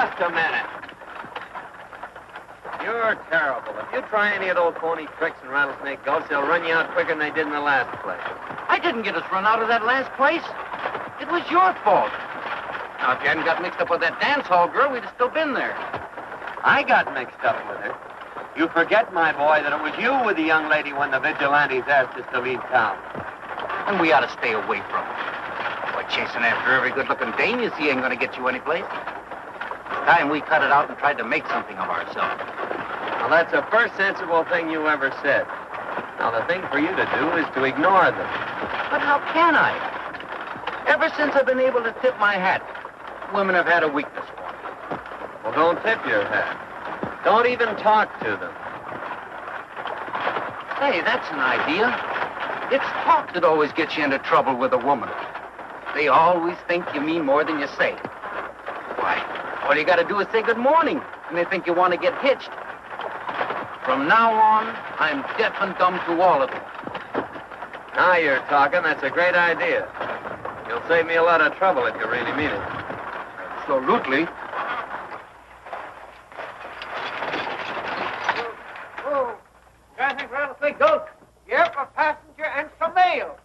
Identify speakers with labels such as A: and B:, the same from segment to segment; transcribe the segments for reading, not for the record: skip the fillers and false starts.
A: just a minute. You're terrible. If you try any of those phony tricks in Rattlesnake Gulch, they'll run you out quicker than they did in the last place.
B: I didn't get us run out of that last place. It was your fault. Now, if you hadn't got mixed up with that dance hall girl, we'd have still been there.
A: I got mixed up with her. You forget, my boy, that it was you with the young lady when the vigilantes asked us to leave town.
B: And we ought to stay away from her. Boy, chasing after every good-looking dame you see ain't gonna get you anyplace. It's time we cut it out and tried to make something of ourselves.
A: Well, that's the first sensible thing you ever said. Now, the thing for you to do is to ignore them.
B: But how can I? Ever since I've been able to tip my hat, women have had a weakness for me.
A: Well, don't tip your hat. Don't even talk to them.
B: Hey, that's an idea. It's talk that always gets you into trouble with a woman. They always think you mean more than you say. Why, all you gotta do is say good morning, and they think you want to get hitched. From now on, I'm deaf and dumb to all of them.
A: Now you're talking. That's a great idea. You'll save me a lot of trouble if you really mean it.
B: Absolutely.
C: Oh, Traffic Rattlesnake Gulch. Yep, a passenger and some mail.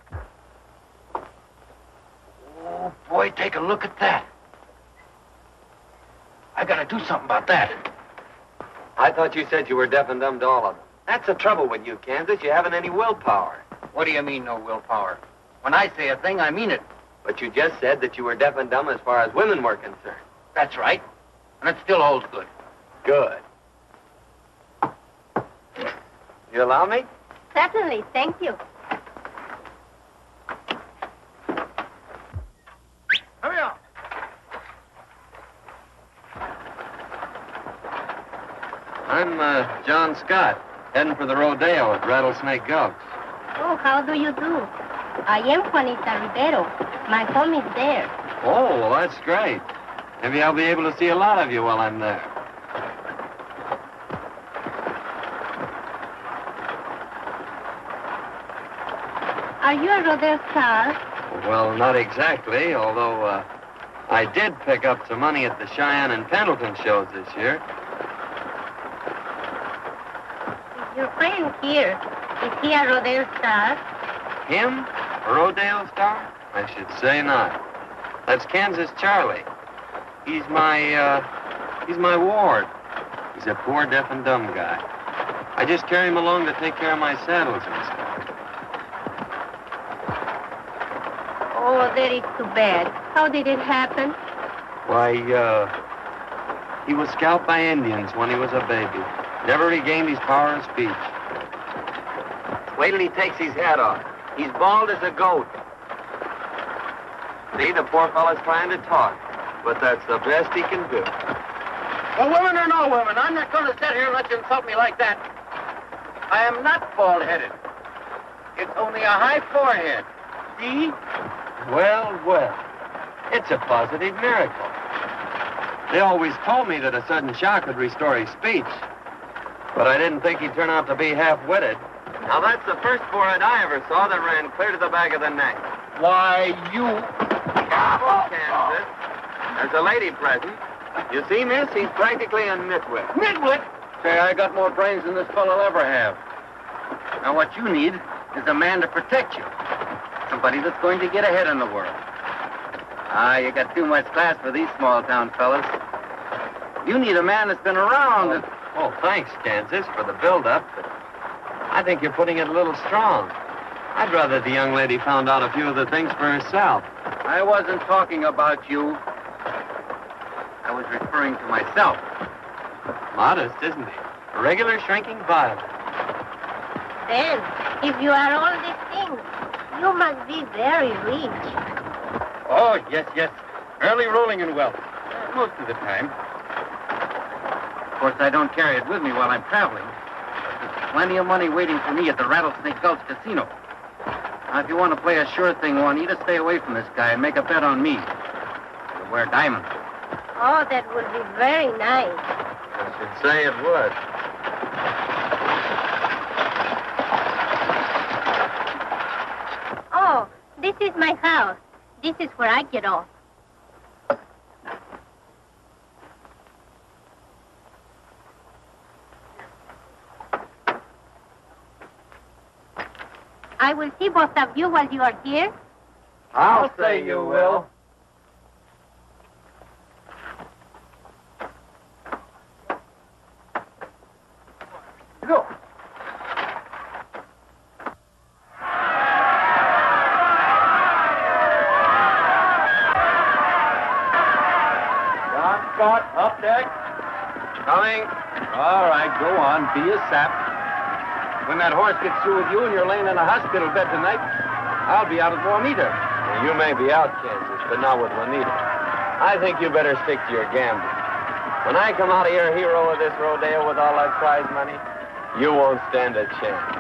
B: Oh, boy, take a look at that. I gotta do something about that.
A: I thought you said you were deaf and dumb to all of them. That's the trouble with you, Kansas. You haven't any willpower.
B: What do you mean, no willpower? When I say a thing, I mean it.
A: But you just said that you were deaf and dumb as far as women were concerned.
B: That's right. And it still holds good.
A: Good. You allow me?
D: Certainly, thank you.
C: Hurry up.
A: I'm John Scott, heading for the rodeo at Rattlesnake Gulch.
D: Oh, how do you do? I am Juanita Rivero. My home is there.
A: Oh, well, that's great. Maybe I'll be able to see a lot of you while I'm there.
D: Are you a rodeo star?
A: Well, not exactly, although I did pick up some money at the Cheyenne and Pendleton shows this year.
D: Your friend here, is he a rodeo star?
A: Him? A rodeo star? I should say not. That's Kansas Charlie. He's my ward. He's a poor deaf and dumb guy. I just carry him along to take care of my saddles and stuff.
D: Oh, that is too bad. How did it happen?
A: Why, he was scalped by Indians when he was a baby. Never regained his power of speech. Wait till he takes his hat off. He's bald as a goat. See, the poor fellow's trying to talk, but that's the best he can do.
B: Well, women or no women, I'm not going to sit here and let you insult me like that. I am not bald-headed. It's only a high forehead. See?
A: Well, well, it's a positive miracle. They always told me that a sudden shock would restore his speech, but I didn't think he'd turn out to be half-witted. Now, that's the first forehead I ever saw that ran clear to the back of the neck.
B: Why, you...
A: Oh, Kansas. There's a lady present. You see, miss, he's practically a nitwit.
B: Nitwit? Say, I got more brains than this fellow'll ever have. Now, what you need is a man to protect you. Somebody that's going to get ahead in the world. Ah, you got too much class for these small-town fellas. You need a man that's been around and...
A: Oh, thanks, Kansas, for the build-up, but I think you're putting it a little strong. I'd rather the young lady found out a few of the things for herself.
B: I wasn't talking about you. I was referring to myself.
A: Modest, isn't he? A regular shrinking violet.
D: Then, if you are all these things, you must be very rich.
B: Oh, yes. Early rolling in wealth. Most of the time. Of course, I don't carry it with me while I'm traveling. But there's plenty of money waiting for me at the Rattlesnake Gulch Casino. Now, if you want to play a sure thing, Juanita, stay away from this guy and make a bet on me. You'll wear diamonds.
D: Oh, that would be very nice.
A: I should say it would.
D: Oh, this is my house. This is where I get off. I will see both of you while you are here.
A: I'll say you will.
C: Go.
B: John Scott, up deck.
A: Coming.
B: All right, go on. Be a sap. When that horse gets through with you and you're laying in a hospital bed tonight, I'll be out at Juanita.
A: You may be out, Kansas, but not with Juanita. I think you better stick to your gambling. When I come out of here hero of this rodeo with all that prize money, you won't stand a chance.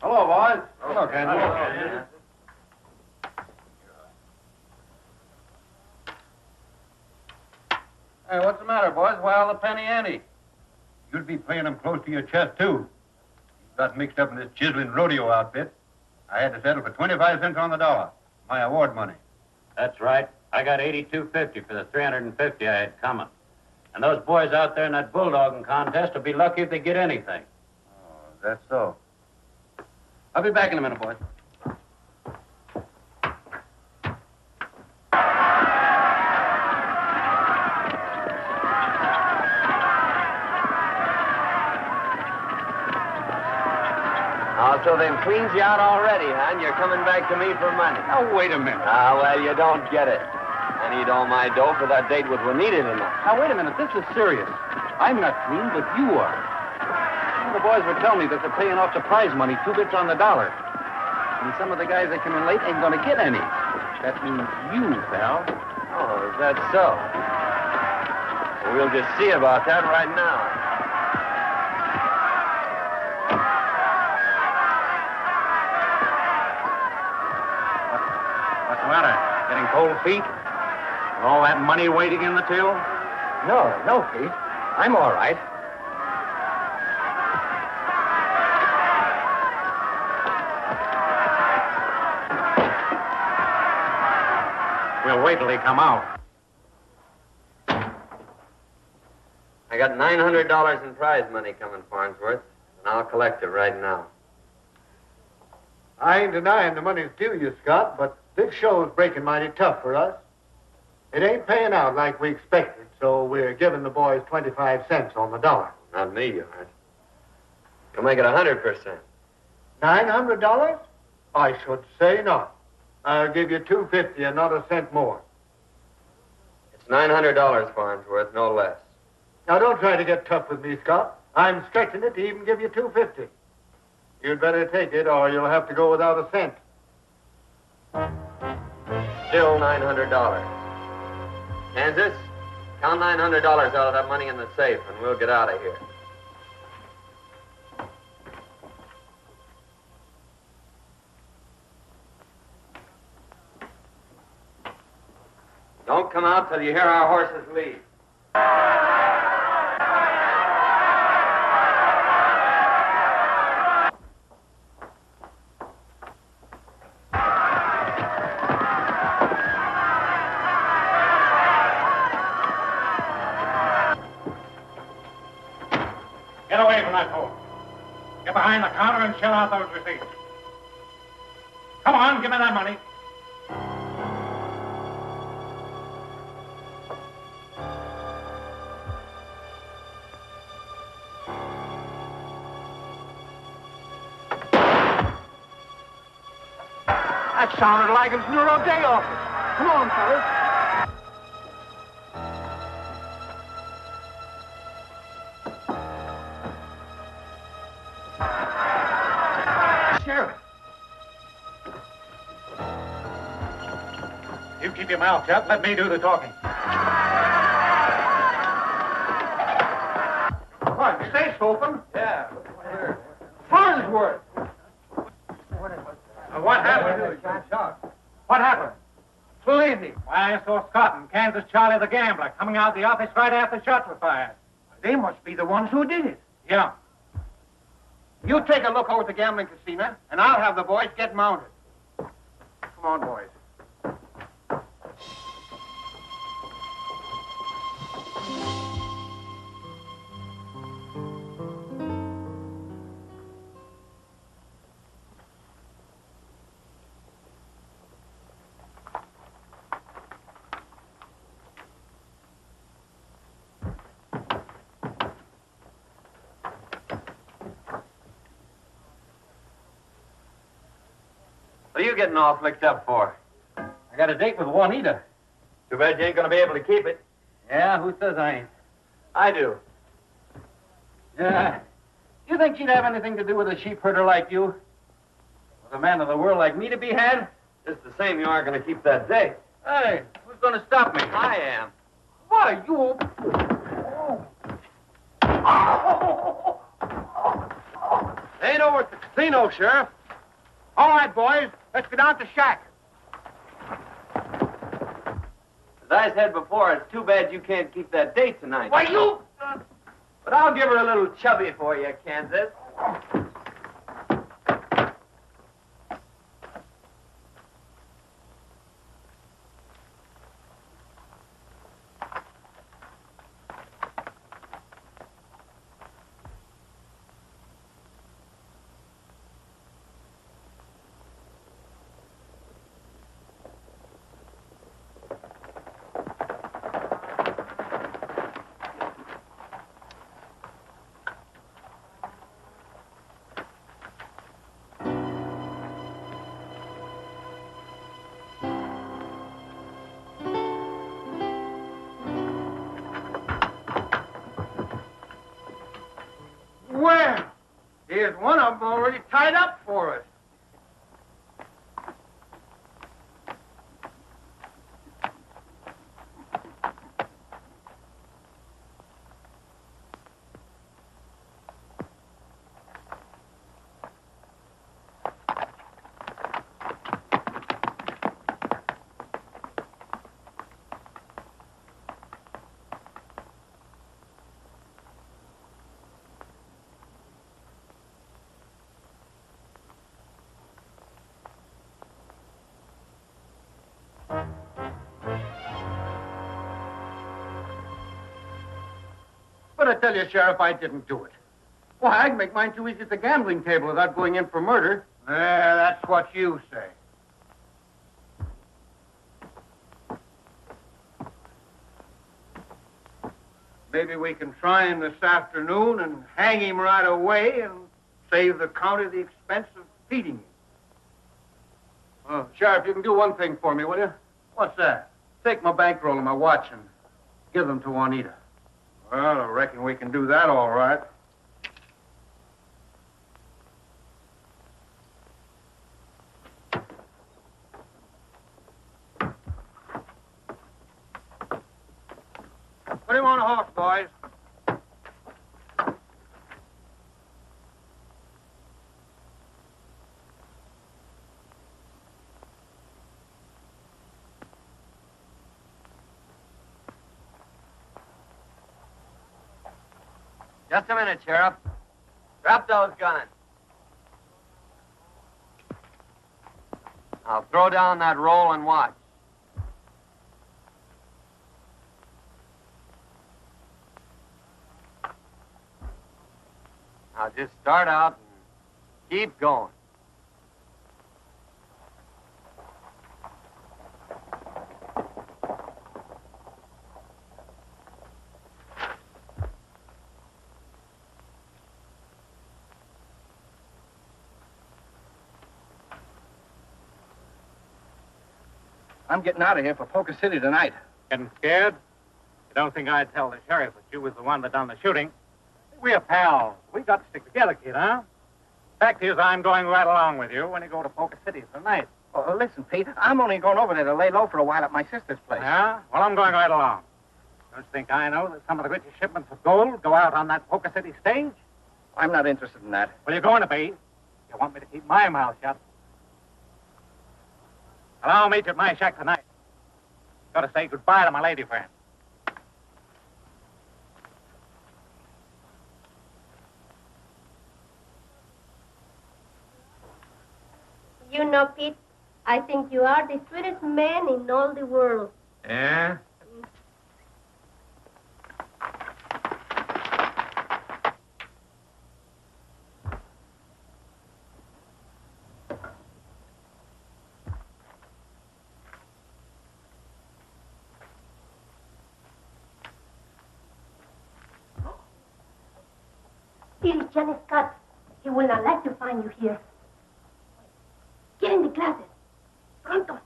B: Hello, boys. Hello, Kansas. Hey, what's the matter, boys? Why all the penny ante?
E: You'd be playing them close to your chest, too. You got mixed up in this chiseling rodeo outfit. I had to settle for 25 cents on the dollar. My award money.
F: That's right. I got 82.50 for the 350 I had coming. And those boys out there in that bulldogging contest will be lucky if they get anything.
E: Oh, that's so.
B: I'll be back in a minute, boys.
A: Oh, so they've cleaned you out already, huh? And you're coming back to me for money.
B: Now, wait a minute.
A: Ah, well, you don't get it. I need all my dough for that date with Juanita tonight.
B: Now, wait a minute. This is serious. I'm not clean, but you are. The boys were telling me that they're paying off the prize money 2 bits on the dollar. And some of the guys that come in late ain't going to get any. That means you, pal.
A: Oh, is that so? Well, we'll just see about that right now.
B: What's the matter? Getting cold feet? With all that money waiting in the till?
A: No, Pete. I'm all right.
B: We'll wait till they come out.
A: I got $900 in prize money coming, Farnsworth, and I'll collect it right now.
C: I ain't denying the money's due you, Scott, but this show's breaking mighty tough for us. It ain't paying out like we expected, so we're giving the boys 25 cents on the dollar.
A: Not me, you aren't. You'll make it 100%.
C: $900? I should say not. I'll give you $250 and not a cent more.
A: It's $900, Farnsworth, no less.
C: Now, don't try to get tough with me, Scott. I'm stretching it to even give you $250. You'd better take it, or you'll have to go without a cent.
A: Still $900. Kansas, count $900 out of that money in the safe, and we'll get out of here. Don't come out till you hear our horses lead.
F: Get away from that pole. Get behind the counter and shell out those receipts. Come on, give me that money.
C: That sounded like it was Neuro Day office. Come on, fellas. Sheriff.
E: You keep your mouth shut. Let me do the talking. What? The safe's open?
A: Yeah.
E: Farnsworth! What happened? What happened? Believe me. Why, I saw Scott and Kansas Charlie the gambler coming out of the office right after shots were fired. They must be the ones who did it. Yeah. You take a look over at the gambling casino, and I'll have the boys get mounted. Come on, boys.
A: What are you getting all flicked up for?
B: I got a date with Juanita.
A: Too bad you ain't gonna be able to keep it.
B: Yeah, who says I ain't?
A: I do.
B: Yeah. You think she'd have anything to do with a sheep herder like you? With a man of the world like me to be had?
A: Just the same, you aren't gonna keep that date.
B: Hey, who's going to stop me?
A: I am.
B: Why, you...
E: Ain't over at the casino, Sheriff. All right, boys, let's go down to Shack.
A: As I said before, it's too bad you can't keep that date tonight.
E: Why, you...
A: But I'll give her a little chubby for you, Kansas.
E: Well, here's one of them already tied up for us. But I tell you, Sheriff, I didn't do it. Why, I can make mine too easy at the gambling table without going in for murder. Yeah, that's what you say. Maybe we can try him this afternoon and hang him right away and save the county the expense of feeding him. Oh, Sheriff, you can do one thing for me, will you? What's that? Take my bankroll and my watch and give them to Juanita. Well, I reckon we can do that all right. Put him on a horse, boys.
A: Just a minute, Sheriff. Drop those guns. I'll throw down that roll and watch. Now just start out and keep going.
B: I'm getting out of here for Poker City tonight.
F: Getting scared? You don't think I'd tell the sheriff that you was the one that done the shooting? We're pals. We got to stick together, kid, huh? Fact is, I'm going right along with you when you go to Poker City tonight.
B: Oh, listen, Pete, I'm only going over there to lay low for a while at my sister's place.
G: Yeah? Well, I'm going right along. Don't you think I know that some of the richest shipments of gold go out on that Poker City stage?
B: I'm not interested in that.
G: Well, you're going to be. You want me to keep my mouth shut. Well, I'll meet you at my shack tonight. Got to say goodbye to my lady friend.
D: You know, Pete, I think you are the sweetest man in all the world.
A: Yeah?
D: Here is Johnny Scott. He will not like to find you here. Get in the closet. Pronto.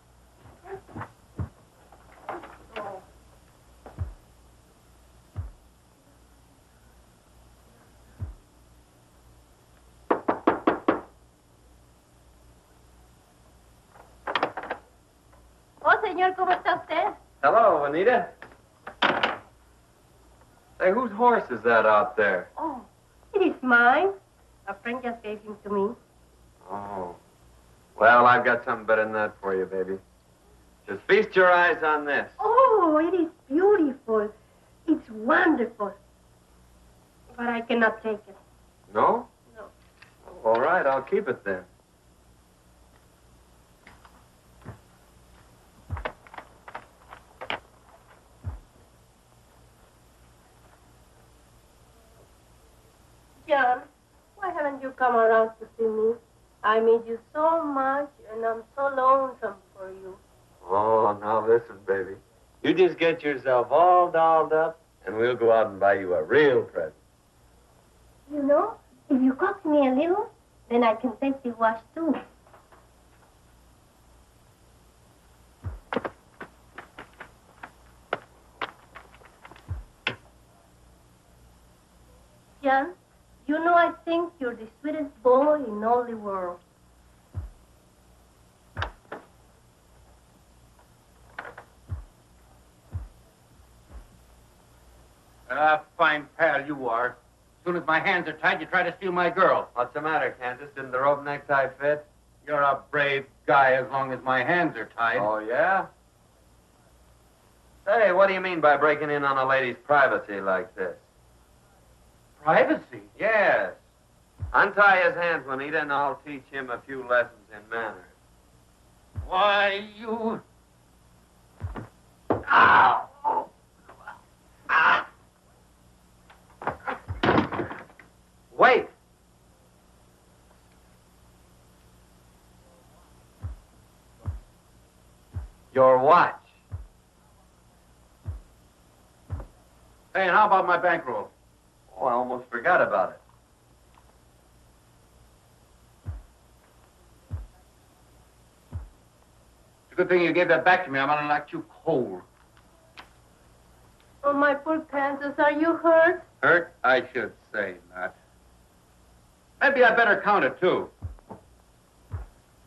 D: Oh, señor, ¿cómo está usted?
A: Hello, Anita. Say, whose horse is that out there?
D: Oh, it is mine. A friend just gave him to me.
A: Oh. Well, I've got something better than that for you, baby. Just feast your eyes on this.
D: Oh, it is beautiful. It's wonderful. But I cannot take it.
A: No?
D: No.
A: Oh, all right, I'll keep it then.
D: John, why haven't you come around to see me? I miss you so much, and I'm so lonesome for you.
A: Oh, now listen, baby. You just get yourself all dolled up, and we'll go out and buy you a real present.
D: You know, if you coax me a little, then I can take the wash too. John, you know I think you're the sweetest boy in all the world.
B: Fine pal you are. As soon as my hands are tied, you try to steal my girl.
A: What's the matter, Kansas? Didn't the rope necktie fit?
B: You're a brave guy as long as my hands are tied.
A: Oh, yeah? Say, what do you mean by breaking in on a lady's privacy like this?
B: Privacy?
A: Yes. Untie his hands, Juanita, and I'll teach him a few lessons in manners.
B: Why, you... Ow! Ah!
A: Wait! Your watch.
B: Hey, and how about my bankroll?
A: Oh, I almost forgot about it.
B: It's a good thing you gave that back to me. I'm gonna knock you cold.
D: Oh, my poor Kansas, are you hurt?
B: Hurt? I should say not. Maybe I better count it, too.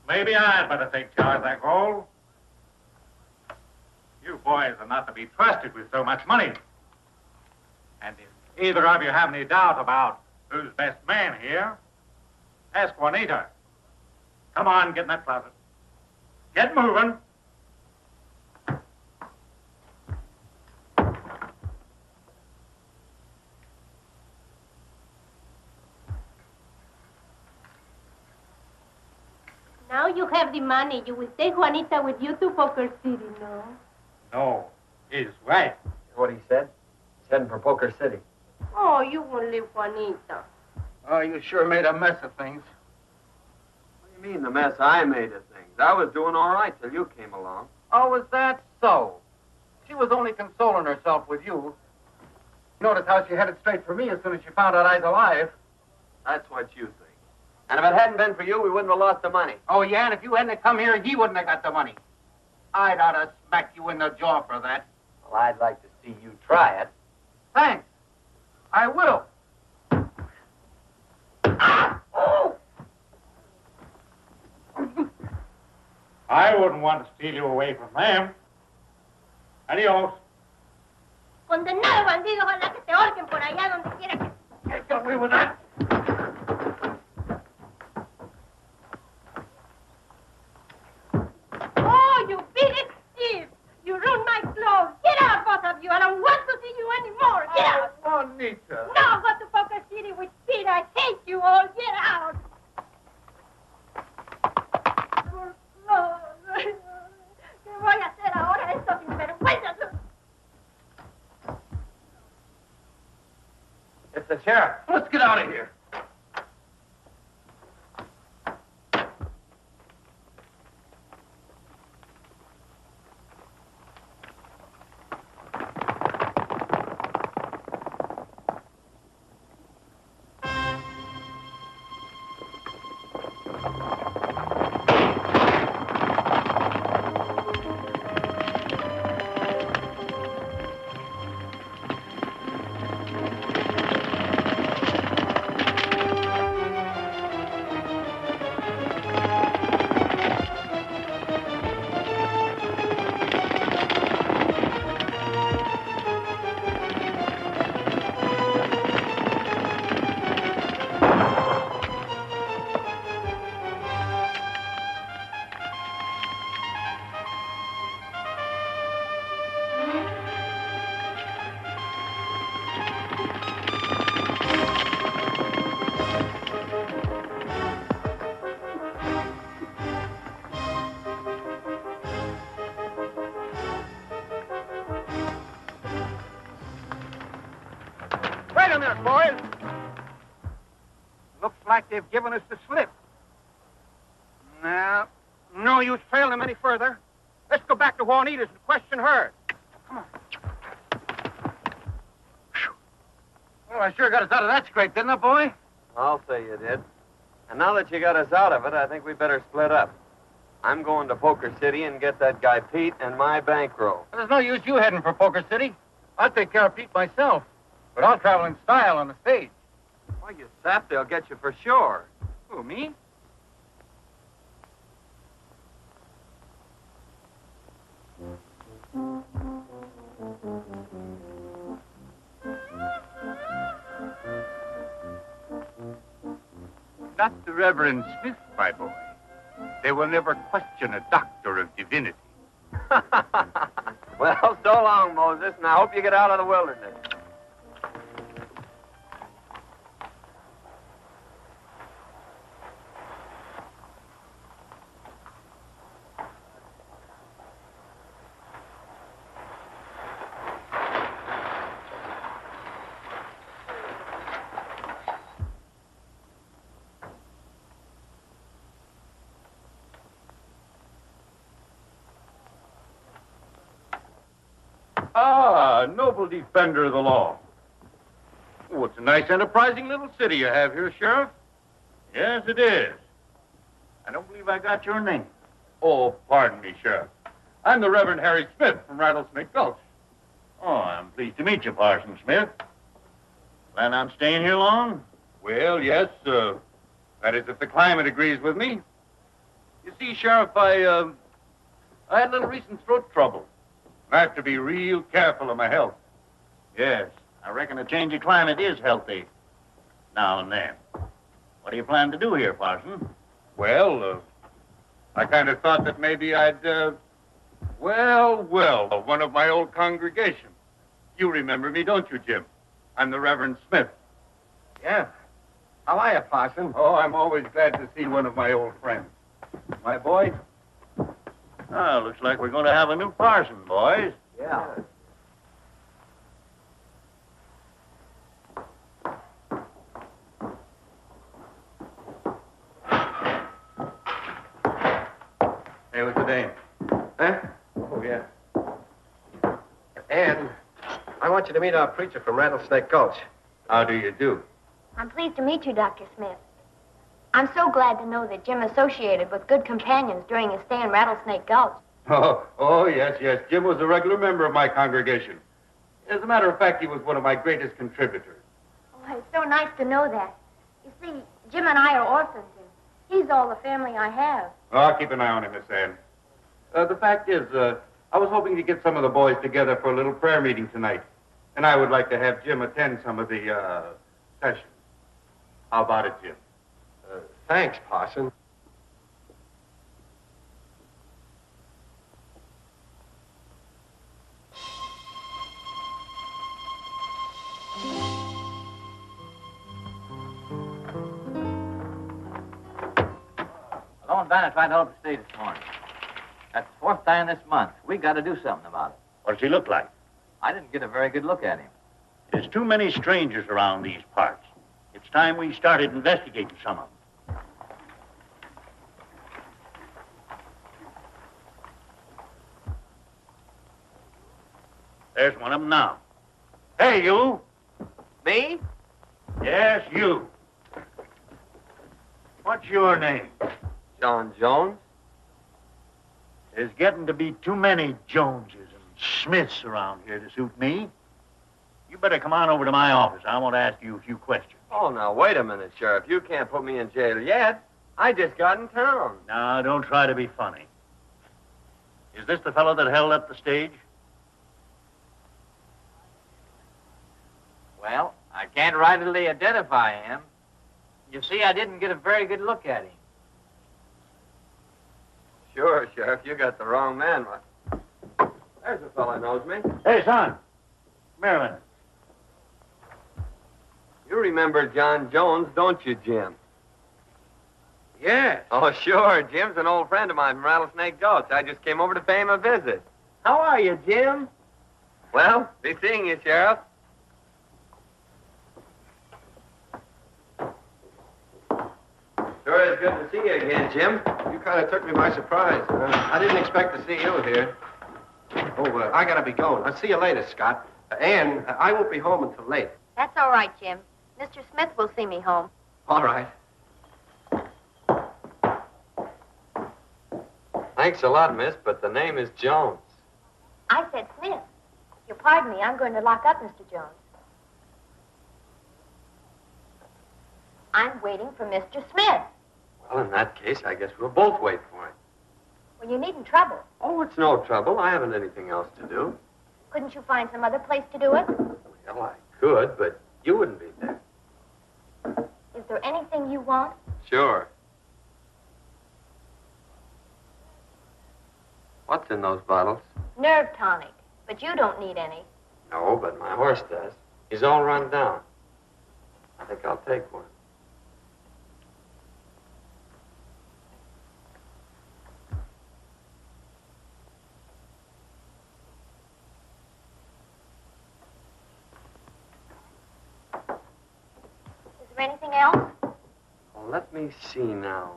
G: Maybe I'd better take charge of that gold. You boys are not to be trusted with so much money. And if either of you have any doubt about who's best man here, ask Juanita. Come on, get in that closet. Get moving.
D: Now you have the money. You will take Juanita with you to Poker City, no?
G: No, he's right.
A: What he said? He's heading for Poker City.
D: Oh, you won't leave Juanita.
B: Oh, you sure made a mess of things.
A: What do you mean, the mess I made of things? I was doing all right till you came along.
B: Oh, is that so? She was only consoling herself with you. Notice how she headed straight for me as soon as she found out I was alive.
A: That's what you think. And if it hadn't been for you, we wouldn't have lost the money.
B: Oh, yeah, and if you hadn't come here, he wouldn't have got the money. I'd ought to smack you in the jaw for that.
A: Well, I'd like to see you try it.
B: Thanks. I will. Ah! Oh!
G: I wouldn't want to steal you away from them. Adios.
D: Condenado bandido, ojalá que te ahorquen por allá donde quiera que...
G: Get away with that.
D: Oh, you big thief! You ruined my clothes. Get out, both of you. I don't want to see you anymore. Get out.
E: Juanita.
D: No, go to Poker City with Pete. I hate you all. Get out. Por favor. ¿Qué voy a hacer ahora? Estos sinvergüenzas.
A: It's the sheriff.
E: Let's get out of here. Wait a minute, boys. Looks like they've given us the slip. Now, no use trailing them any further. Let's go back to Juanita's and question her. Come on. Whew. Well, I sure got us out of that scrape, didn't I, boy?
A: I'll say you did. And now that you got us out of it, I think we better split up. I'm going to Poker City and get that guy Pete and my bankroll.
B: There's no use you heading for Poker City. I'll take care of Pete myself. But I'll travel in style on the stage.
A: Why, you sap, they'll get you for sure.
B: Who, me?
E: Not the Reverend Smith, my boy. They will never question a doctor of divinity.
A: Well, so long, Moses, and I hope you get out of the wilderness.
E: Ah, noble defender of the law. Oh, it's a nice, enterprising little city you have here, Sheriff. Yes, it is. I don't believe I got your name. Oh, pardon me, Sheriff. I'm the Reverend Harry Smith from Rattlesnake Gulch.
H: Oh, I'm pleased to meet you, Parson Smith. Plan on staying here long?
E: Well, yes, that is if the climate agrees with me. You see, Sheriff, I had a little recent throat trouble. I have to be real careful of my health.
H: Yes, I reckon a change of climate is healthy now and then. What do you plan to do here, Parson?
E: Well, I kind of thought that maybe I'd, one of my old congregation. You remember me, don't you, Jim? I'm the Reverend Smith.
B: Yeah. How are you, Parson?
E: Oh, I'm always glad to see one of my old friends. My boy?
H: Oh, looks like we're going to have a new parson, boys.
B: Yeah.
E: Hey, what's the name?
B: Huh?
E: Oh, yeah.
B: And I want you to meet our preacher from Rattlesnake Gulch.
E: How do you do?
I: I'm pleased to meet you, Dr. Smith. I'm so glad to know that Jim associated with good companions during his stay in Rattlesnake Gulch.
E: Oh, yes. Jim was a regular member of my congregation. As a matter of fact, he was one of my greatest contributors.
I: Oh, it's so nice to know that. You see, Jim and I are orphans, and he's all the family I have.
E: Oh, I'll keep an eye on him, Miss Ann. The fact is, I was hoping to get some of the boys together for a little prayer meeting tonight. And I would like to have Jim attend some of the, sessions. How about it, Jim?
A: Thanks, Parson.
B: Lone Banner tried to hold the stage this morning. That's the fourth time this month. We got to do something about it.
H: What does he look like?
B: I didn't get a very good look at him.
H: There's too many strangers around these parts. It's time we started investigating some of them. There's one of them now. Hey, you!
A: Me?
H: Yes, you. What's your name?
A: John Jones.
H: There's getting to be too many Joneses and Smiths around here to suit me. You better come on over to my office. I want to ask you a few questions.
A: Oh, now, wait a minute, Sheriff. You can't put me in jail yet. I just got in town.
H: Now, don't try to be funny. Is this the fellow that held up the stage?
B: Well, I can't rightly identify him. You see, I didn't get a very good look at him.
A: Sure, Sheriff. You got the wrong man. There's a fellow knows me.
H: Hey, son. Come here a minute.
A: You remember John Jones, don't you, Jim?
E: Yes.
A: Oh, sure. Jim's an old friend of mine from Rattlesnake Gulch. I just came over to pay him a visit. How are you, Jim? Well, be seeing you, Sheriff. Sure is good to see you again, Jim.
J: You kind of took me by surprise. I didn't expect to see you here. Oh, I gotta be going. I'll see you later, Scott. Ann, I won't be home until late.
I: That's all right, Jim. Mr. Smith will see me home.
J: All right.
A: Thanks a lot, miss, but the name is Jones.
I: I said Smith. You pardon me, I'm going to lock up Mr. Jones. I'm waiting for Mr. Smith.
A: Well, in that case, I guess we'll both wait for him.
I: Well, you needn't trouble.
A: Oh, it's no trouble. I haven't anything else to do.
I: Couldn't you find some other place to do it?
A: Well, I could, but you wouldn't be there.
I: Is there anything you want?
A: Sure. What's in those bottles?
I: Nerve tonic, but you don't need any.
A: No, but my horse does. He's all run down. I think I'll take one.
I: Is there anything else?
A: Well, let me see now.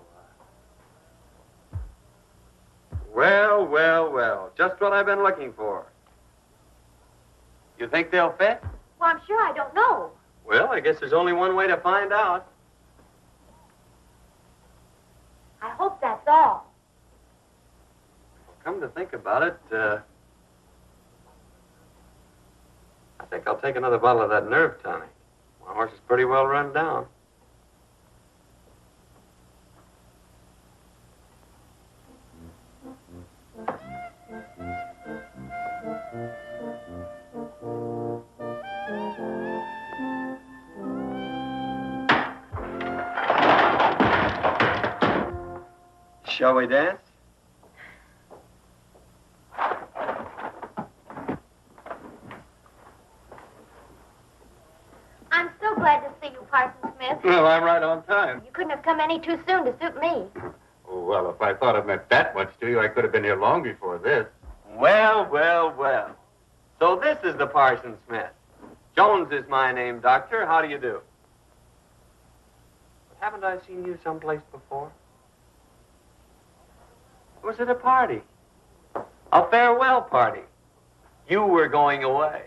A: Well, well, well. Just what I've been looking for. You think they'll fit?
I: Well, I'm sure I don't know.
A: Well, I guess there's only one way to find out.
I: I hope that's all.
A: Well, come to think about it, I think I'll take another bottle of that nerve tonic. My horse is pretty well run down. Shall we dance?
I: I'm so glad to see you, Parson Smith.
E: Well, I'm right on time.
I: You couldn't have come any too soon to suit me.
E: Oh, well, if I thought it meant that much to you, I could have been here long before this.
A: Well, well, well. So this is the Parson Smith. Jones is my name, Doctor. How do you do? But haven't I seen you someplace before? Was it a party? A farewell party. You were going away.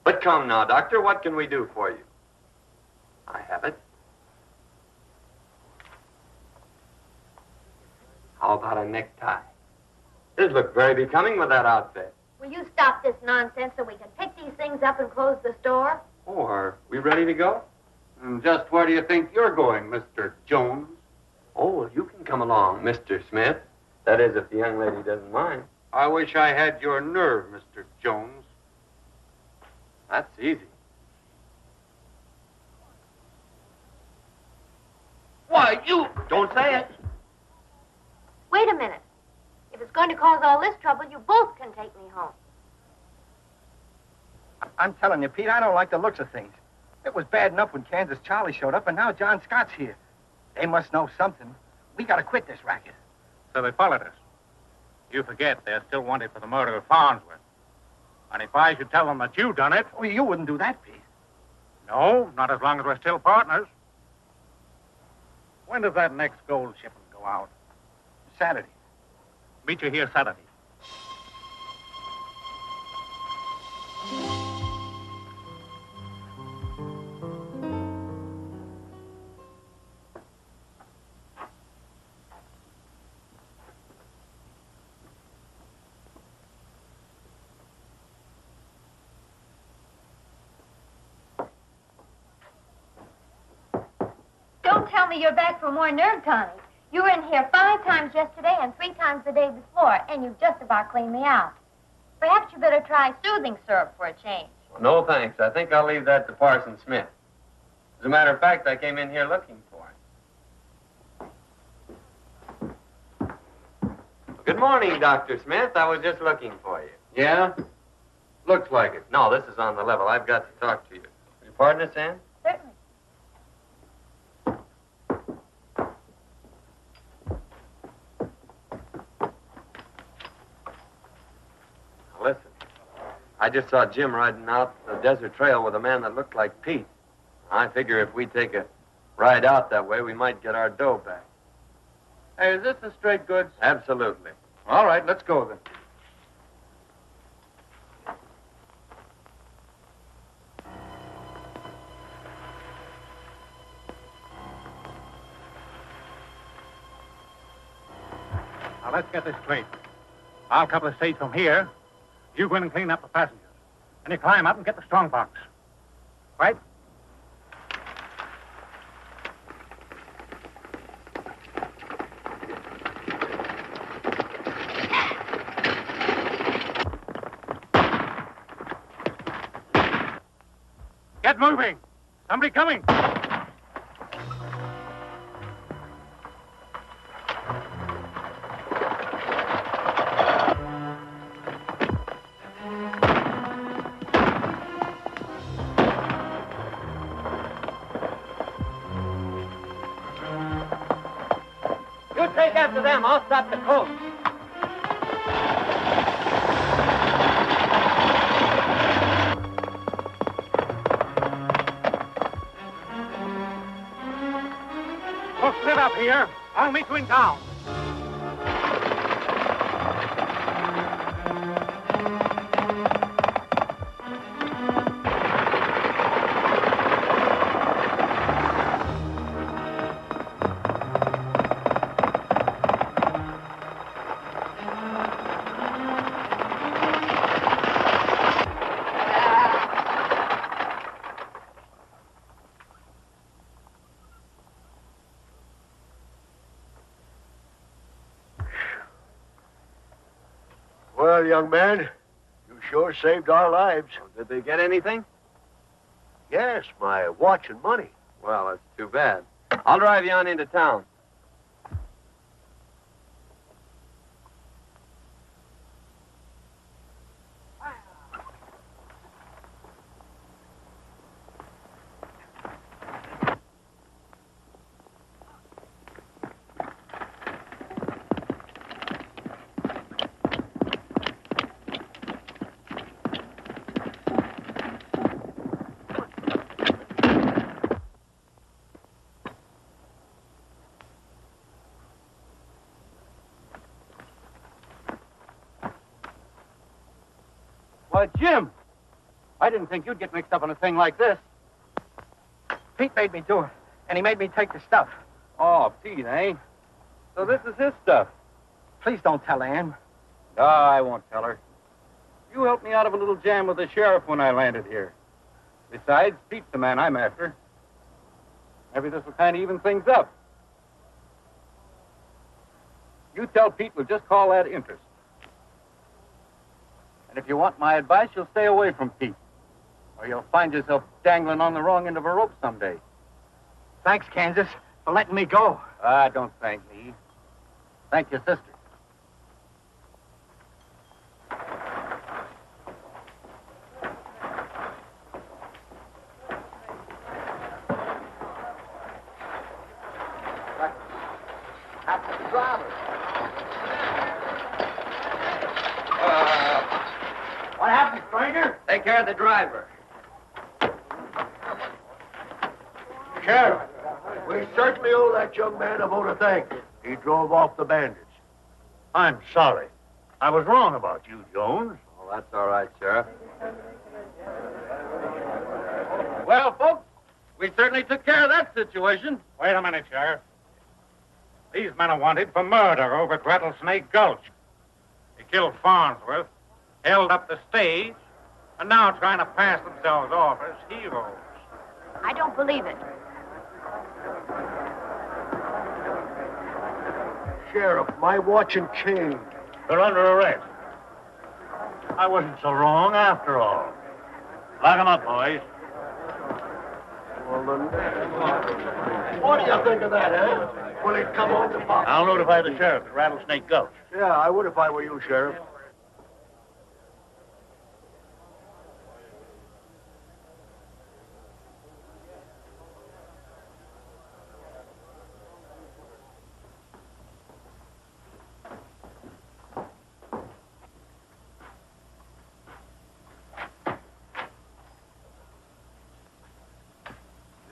A: But come now, Doctor, what can we do for you? I have it. How about a necktie? It'd look very becoming with that outfit.
I: Will you stop this nonsense so we can pick these things up and close the store?
A: Oh, are we ready to go?
E: And just where do you think you're going, Mr. Jones?
A: Oh, well, you can come along, Mr. Smith. That is, if the young lady doesn't mind.
E: I wish I had your nerve, Mr. Jones.
A: That's easy.
J: Why, you... Don't say it.
I: Wait a minute. If it's going to cause all this trouble, you both can take me home.
B: I'm telling you, Pete, I don't like the looks of things. It was bad enough when Kansas Charlie showed up, and now John Scott's here. They must know something. We gotta quit this racket.
G: So they followed us. You forget they're still wanted for the murder of Farnsworth. And if I should tell them that you done it...
B: Oh, you wouldn't do that, Pete.
G: No, not as long as we're still partners. When does that next gold shipment go out?
B: Saturday.
G: Meet you here Saturday.
I: Don't tell me you're back for more nerve tonic. You were in here 5 times yesterday and 3 times the day before, and you've just about cleaned me out. Perhaps you better try soothing syrup for a change.
A: No, thanks. I think I'll leave that to Parson Smith. As a matter of fact, I came in here looking for him. Good morning, Dr. Smith. I was just looking for you.
E: Yeah? Looks like it.
A: No, this is on the level. I've got to talk to you. Will you pardon us, Ann?
I: Certainly.
A: Listen, I just saw Jim riding out the desert trail with a man that looked like Pete. I figure if we take a ride out that way, we might get our dough back.
E: Hey, is this the straight goods?
A: Absolutely.
E: All right, let's go then.
G: Now, let's get this straight. I'll cover the stage from here. You go in and clean up the passengers. And you climb up and get the strong box. Right? Get moving! Somebody coming!
A: You take after them. I'll stop the coach.
G: Look, sit up here. I'll meet you in town.
H: Well, young man, you sure saved our lives.
A: Did they get anything?
H: Yes, my watch and money.
A: Well, that's too bad. I'll drive you on into town.
B: Why, Jim, I didn't think you'd get mixed up in a thing like this. Pete made me do it, and he made me take the stuff.
E: Oh, Pete, eh? So this is his stuff.
B: Please don't tell Ann.
E: No, I won't tell her. You helped me out of a little jam with the sheriff when I landed here. Besides, Pete's the man I'm after. Maybe this will kind of even things up.
B: You tell Pete we'll just call that interest. And if you want my advice, you'll stay away from Pete, or you'll find yourself dangling on the wrong end of a rope someday.
C: Thanks, Kansas, for letting me go.
B: Don't thank me. Thank your sister.
C: What happened, stranger?
A: Take care of the driver.
C: Sheriff, we certainly owe that young man a vote of thanks. He drove off the bandits.
H: I'm sorry. I was wrong about you, Jones.
A: Well, that's all right, Sheriff.
B: Well, folks, we certainly took care of that situation.
G: Wait a minute, Sheriff. These men are wanted for murder over at Rattlesnake Gulch. They killed Farnsworth, held up the stage, and now trying to pass themselves off as heroes.
I: I don't believe it.
C: Sheriff, my watch and chain.
H: They're under arrest. I wasn't so wrong after all. Lock 'em up, boys.
C: Well, then, what do you think of that, eh? Will it come on the box?
H: I'll notify the sheriff at Rattlesnake Gulch.
C: Yeah, I would if I were you, Sheriff.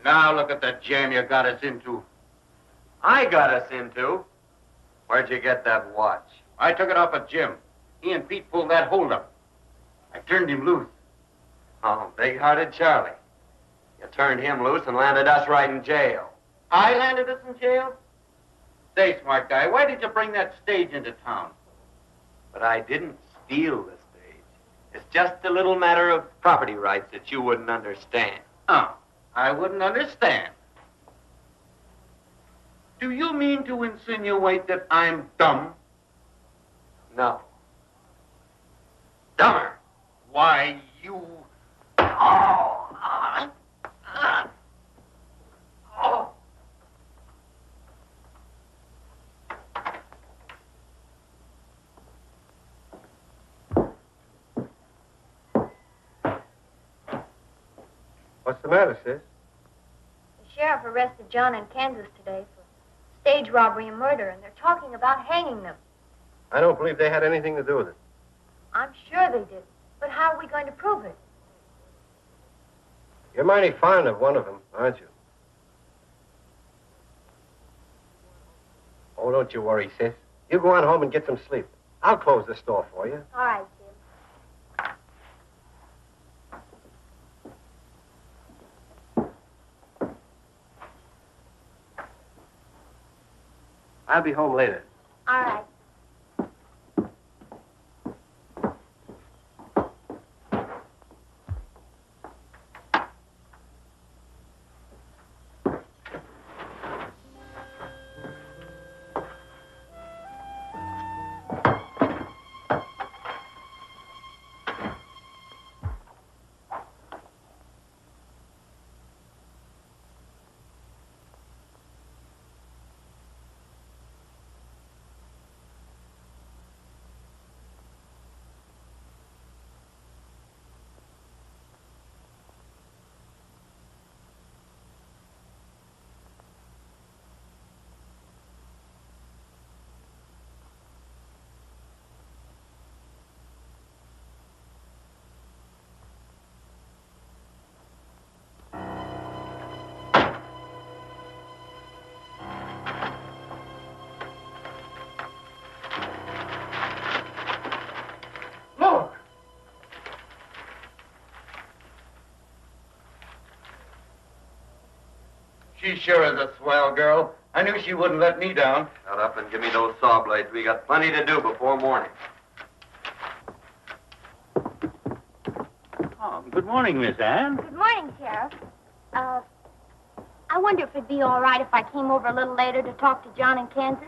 B: Now look at the jam you got us into.
A: I got us into. Where'd you get that watch?
B: I took it off of Jim. He and Pete pulled that holdup. I turned him loose.
A: Oh, big-hearted Charlie. You turned him loose and landed us right in jail.
B: I landed us in jail? Say, smart guy, why did you bring that stage into town?
A: But I didn't steal the stage. It's just a little matter of property rights that you wouldn't understand.
B: Oh, I wouldn't understand. Do you mean to insinuate that I'm dumb?
A: No. Dumber.
B: Why, you...
J: What's the matter, sis?
I: The sheriff arrested John in Kansas today for stage robbery and murder, and they're talking about hanging them.
J: I don't believe they had anything to do with it.
I: I'm sure they did. But how are we going to prove it?
J: You're mighty fond of one of them, aren't you? Oh, don't you worry, sis. You go on home and get some sleep. I'll close the store for you.
I: All right, Jim.
J: I'll be home later.
I: All right.
B: She sure is a swell girl. I knew she wouldn't let me down.
A: Shut up and give me those saw blades. We got plenty to do before morning.
H: Oh, good morning, Miss Anne.
I: Good morning, Sheriff. I wonder if it'd be all right if I came over a little later to talk to John in Kansas.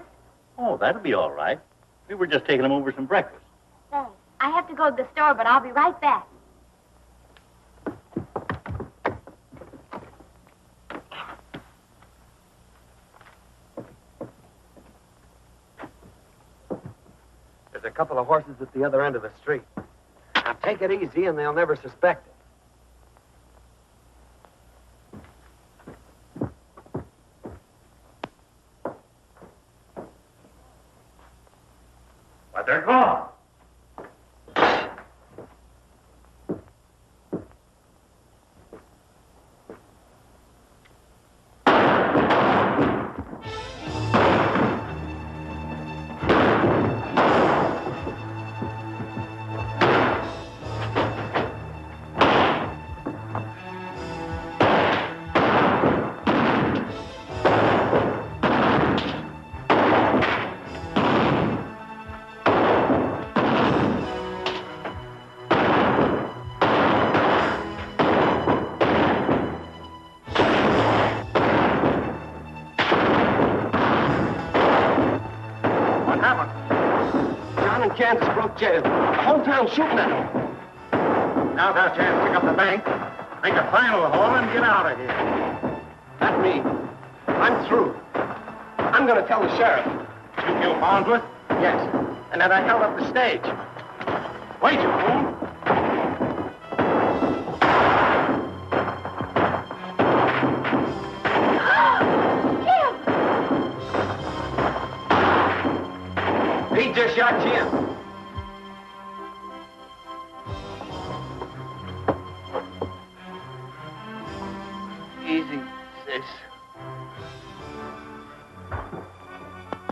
H: Oh, that'll be all right. We were just taking them over some breakfast.
I: Thanks. I have to go to the store, but I'll be right back.
A: There's a couple of horses at the other end of the street. Now take it easy and they'll never suspect it.
H: But they're gone.
J: Kansas broke jail. The whole town's shooting at him.
G: Now's our chance to pick up the bank, make a final haul, and get out of here.
J: Not me. I'm through. I'm going to tell the sheriff.
G: You killed Farnsworth?
J: Yes. And that I held up the stage.
G: Wait, you fool.
A: He just shot Jim.
J: Easy, sis.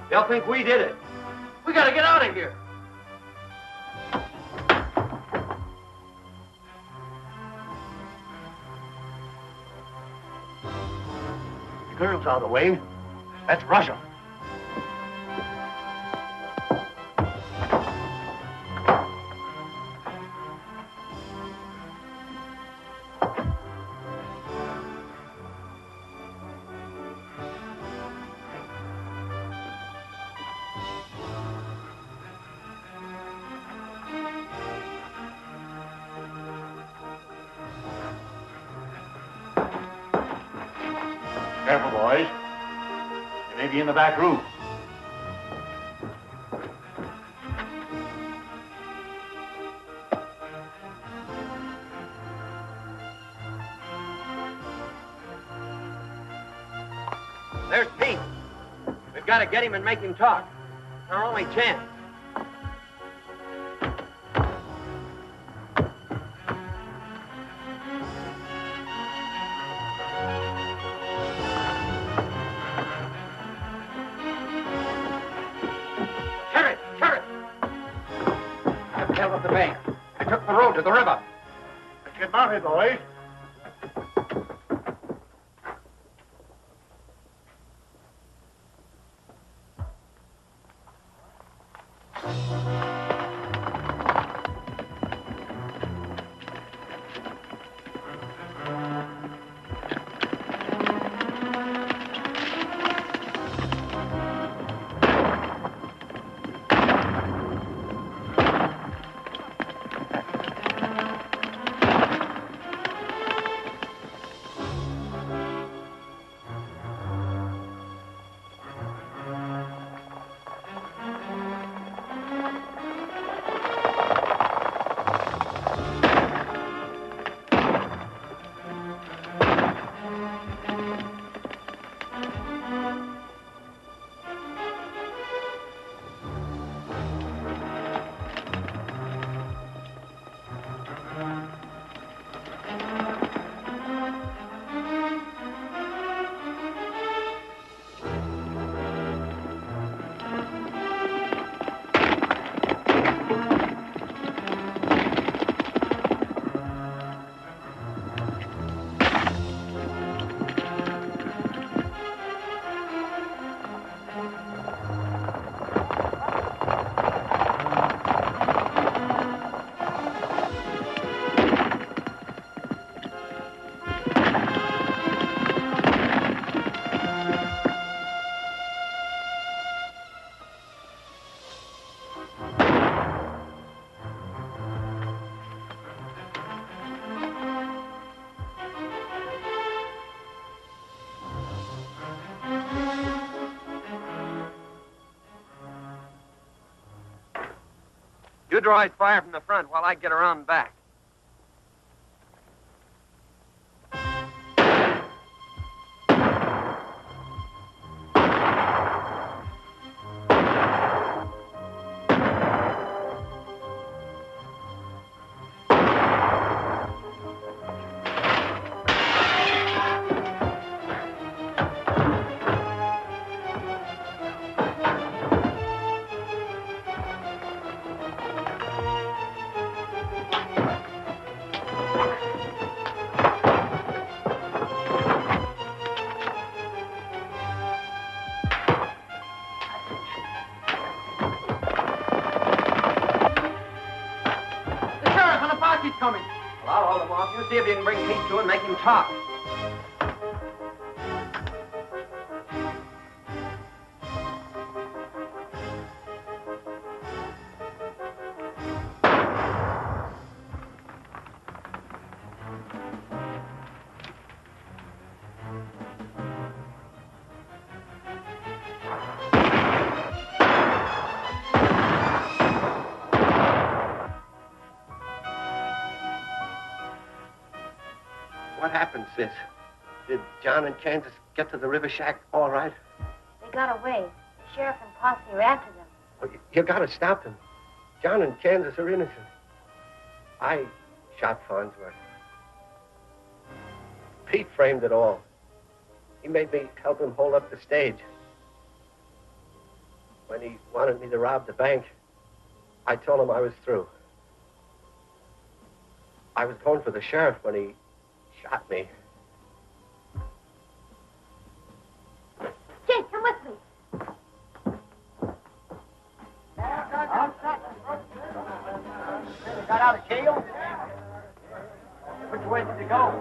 A: They'll think we did it. We gotta get out of here.
H: The girl's out of the way. Let's rush 'em. Careful, boys. They may be in the back room.
A: There's Pete. We've got to get him and make him talk. It's our only chance.
J: The bank. I took the road to the river.
H: Let's get mounted, boys.
A: draw his fire from the front while I get around back.
B: Coming.
A: Well, I'll hold him off. You see if you can bring Pete to and make him talk.
J: What happened, sis? Did John and Kansas get to the river shack all right?
I: They got away. The sheriff and posse are after them.
J: Well, you gotta stop them. John and Kansas are innocent. I shot Farnsworth. Pete framed it all. He made me help him hold up the stage. When he wanted me to rob the bank, I told him I was through. I was going for the sheriff when he shot me.
I: Jake, come with me.
B: Got out of jail? Which way did you go?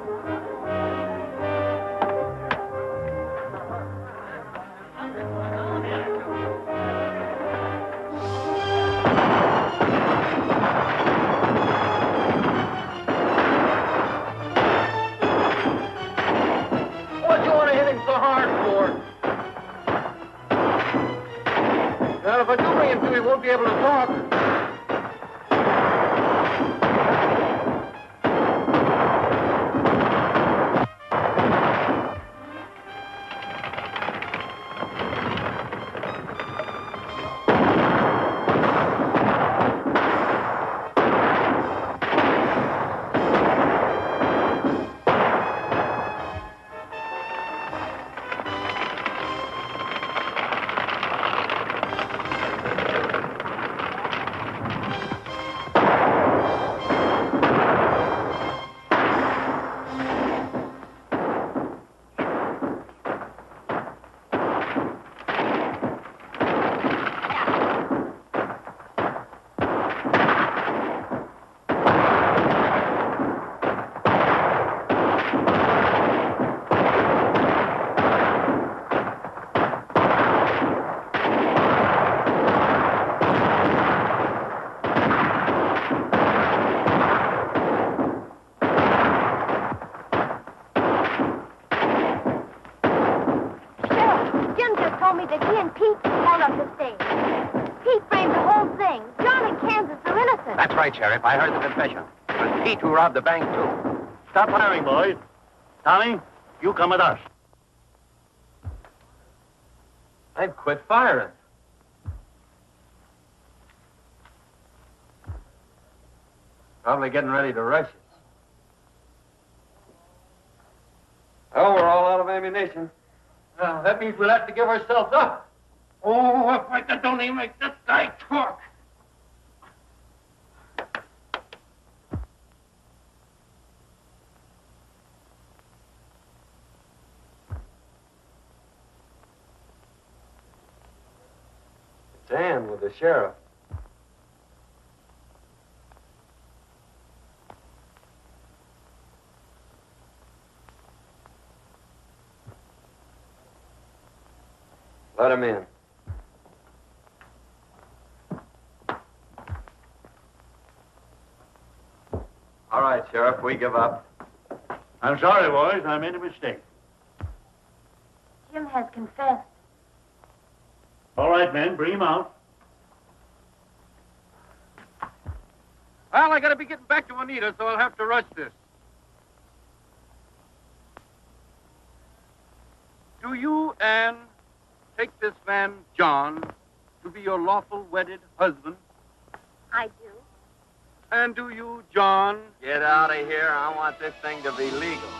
B: What you want to hit him so hard for? Well, if I do bring him to, he won't be able to talk.
I: Told me that he and Pete held up the stage. Pete framed the whole thing. John and Kansas are innocent.
J: That's right, Sheriff. I heard the confession. It was Pete who robbed the bank, too.
H: Stop firing, boys. Tommy, you come with us.
A: I'd quit firing. Probably getting ready to rush us. Oh, we're all out of ammunition.
B: Well, that means we'll have to give ourselves up. Oh, if I could only make this guy talk.
A: It's Ann with the sheriff. Let him in. All right, Sheriff, we give up.
H: I'm sorry, boys. I made a mistake.
I: Jim has confessed.
H: All right, men, bring him out.
E: Well, I gotta be getting back to Anita, so I'll have to rush this. Do you, Anne, take this man, John, to be your lawful wedded husband?
I: I do.
E: And do you, John?
A: Get out of here. I want this thing to be legal.